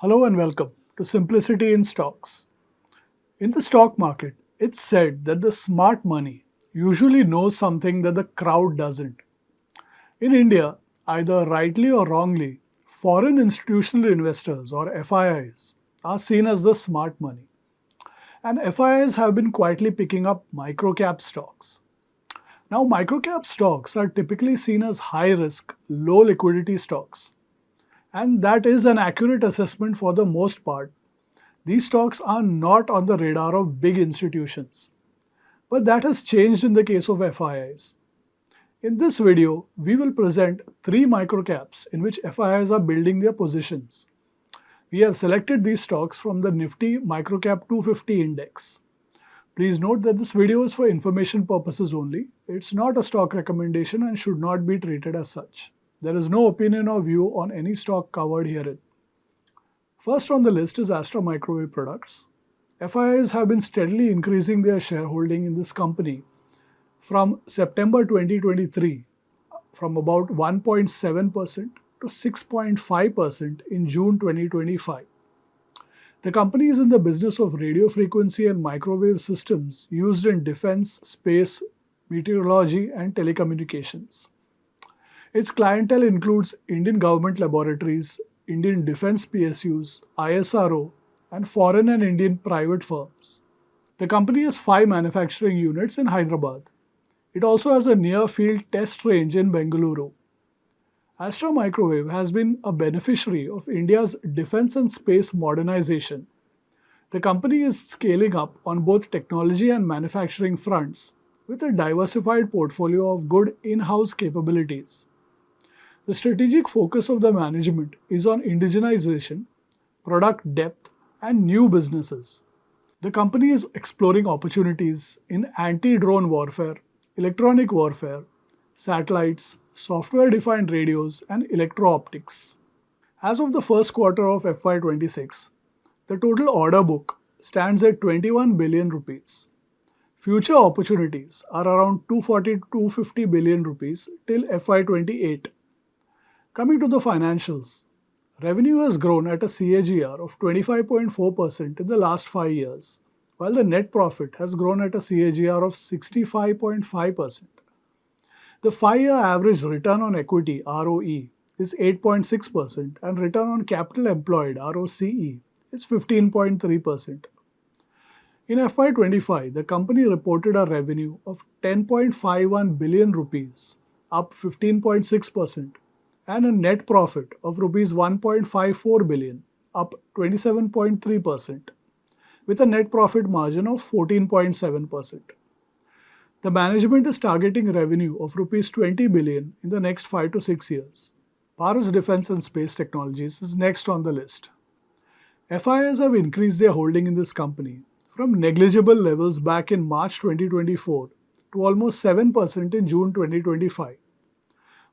Hello and welcome to Simplicity in Stocks. In the stock market, it's said that the smart money usually knows something that the crowd doesn't. In India, either rightly or wrongly, foreign institutional investors or FIIs are seen as the smart money. And FIIs have been quietly picking up microcap stocks. Now, microcap stocks are typically seen as high risk, low liquidity stocks. And that is an accurate assessment for the most part. These stocks are not on the radar of big institutions. But that has changed in the case of FIIs. In this video, we will present three microcaps in which FIIs are building their positions. We have selected these stocks from the Nifty Microcap 250 index. Please note that this video is for information purposes only. It's not a stock recommendation and should not be treated as such. There is no opinion or view on any stock covered herein. First on the list is Astra Microwave Products. FIIs have been steadily increasing their shareholding in this company from September 2023 from about 1.7% to 6.5% in June 2025. The company is in the business of radio frequency and microwave systems used in defense, space, meteorology, and telecommunications. Its clientele includes Indian government laboratories, Indian defense PSUs, ISRO, and foreign and Indian private firms. The company has 5 manufacturing units in Hyderabad. It also has a near-field test range in Bengaluru. Astra Microwave has been a beneficiary of India's defense and space modernization. The company is scaling up on both technology and manufacturing fronts with a diversified portfolio of good in-house capabilities. The strategic focus of the management is on indigenization, product depth, and new businesses. The company is exploring opportunities in anti-drone warfare, electronic warfare, satellites, software-defined radios, and electro-optics. As of the first quarter of FY26, the total order book stands at 21 billion rupees. Future opportunities are around 240 to 250 billion rupees till FY28. Coming to the financials, revenue has grown at a CAGR of 25.4% in the last 5 years, while the net profit has grown at a CAGR of 65.5%. The 5-year average return on equity (ROE) is 8.6% and return on capital employed (ROCE) is 15.3%. In FY25, the company reported a revenue of 10.51 billion rupees, up 15.6%, and a net profit of rupees 1.54 billion, up 27.3%, with a net profit margin of 14.7%. The management is targeting revenue of rupees 20 billion in the next 5 to 6 years. Paras Defense and Space Technologies is next on the list. FIIs have increased their holding in this company from negligible levels back in March 2024 to almost 7% in June 2025.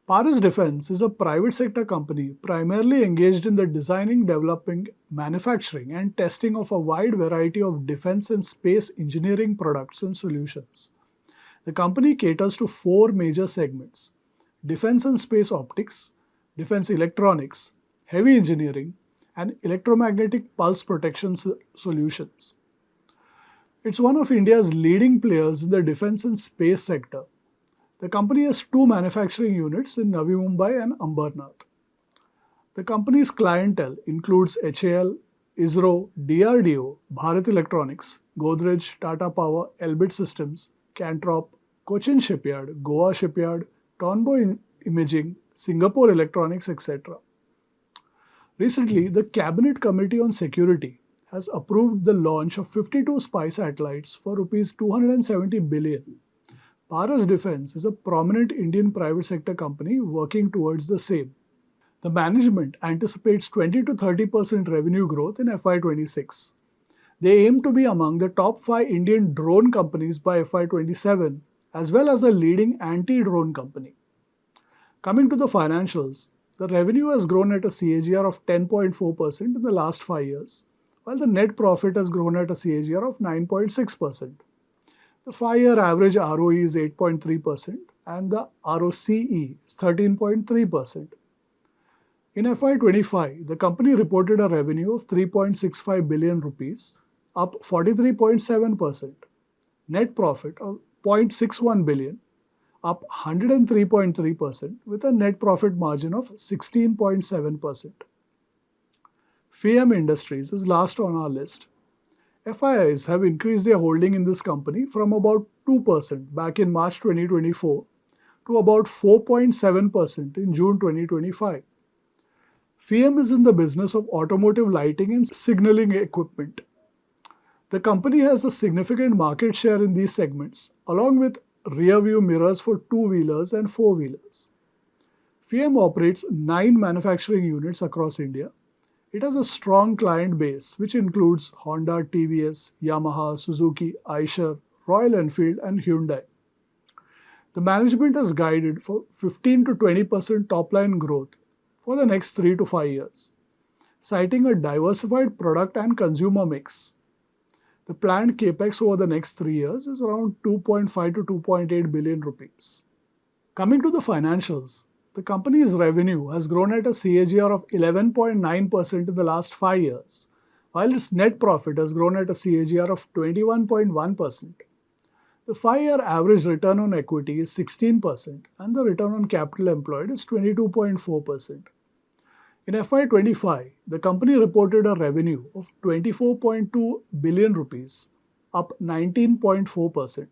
Paras Defense is a private sector company primarily engaged in the designing, developing, manufacturing, and testing of a wide variety of defense and space engineering products and solutions. The company caters to 4 major segments: defense and space optics, defense electronics, heavy engineering, and electromagnetic pulse protection solutions. It's one of India's leading players in the defense and space sector. The company has 2 manufacturing units in Navi Mumbai and Ambernath. The company's clientele includes HAL, ISRO, DRDO, Bharat Electronics, Godrej, Tata Power, Elbit Systems, Cantrop, Cochin Shipyard, Goa Shipyard, Tonbo Imaging, Singapore Electronics, etc. Recently, the Cabinet Committee on Security has approved the launch of 52 spy satellites for Rs 270 billion. Paras Defense is a prominent Indian private sector company working towards the same. The management anticipates 20 to 30% revenue growth in FY26. They aim to be among the top 5 Indian drone companies by FY27, as well as a leading anti-drone company. Coming to the financials, the revenue has grown at a CAGR of 10.4% in the last 5 years, while the net profit has grown at a CAGR of 9.6%. The 5-year average ROE is 8.3% and the ROCE is 13.3%. In FY25, the company reported a revenue of 3.65 billion rupees, up 43.7%, net profit of 0.61 billion, up 103.3% with a net profit margin of 16.7%. FIIs Industries is last on our list. FIIs have increased their holding in this company from about 2% back in March 2024 to about 4.7% in June 2025. FIIs is in the business of automotive lighting and signaling equipment. The company has a significant market share in these segments, along with rear-view mirrors for two-wheelers and four-wheelers. FIIs operates 9 manufacturing units across India. It has a strong client base, which includes Honda, TVS, Yamaha, Suzuki, Eicher, Royal Enfield, and Hyundai. The management has guided for 15 to 20% top-line growth for the next 3 to 5 years, citing a diversified product and consumer mix. The planned capex over the next 3 years is around 2.5 to 2.8 billion rupees. Coming to the financials, the company's revenue has grown at a CAGR of 11.9% in the last 5 years, while its net profit has grown at a CAGR of 21.1%. The 5-year average return on equity is 16% and the return on capital employed is 22.4%. In FY25, the company reported a revenue of 24.2 billion rupees, up 19.4%.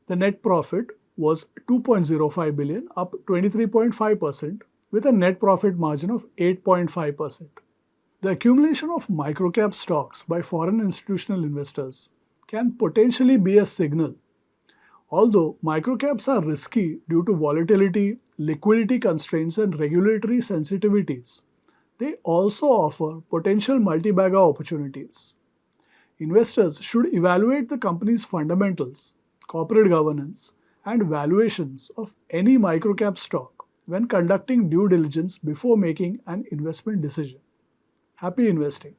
The net profit was 2.05 billion, up 23.5%, with a net profit margin of 8.5%. The accumulation of microcap stocks by foreign institutional investors can potentially be a signal. Although microcaps are risky due to volatility, liquidity constraints, and regulatory sensitivities, they also offer potential multi-bagger opportunities. Investors should evaluate the company's fundamentals, corporate governance, and valuations of any microcap stock when conducting due diligence before making an investment decision. Happy investing!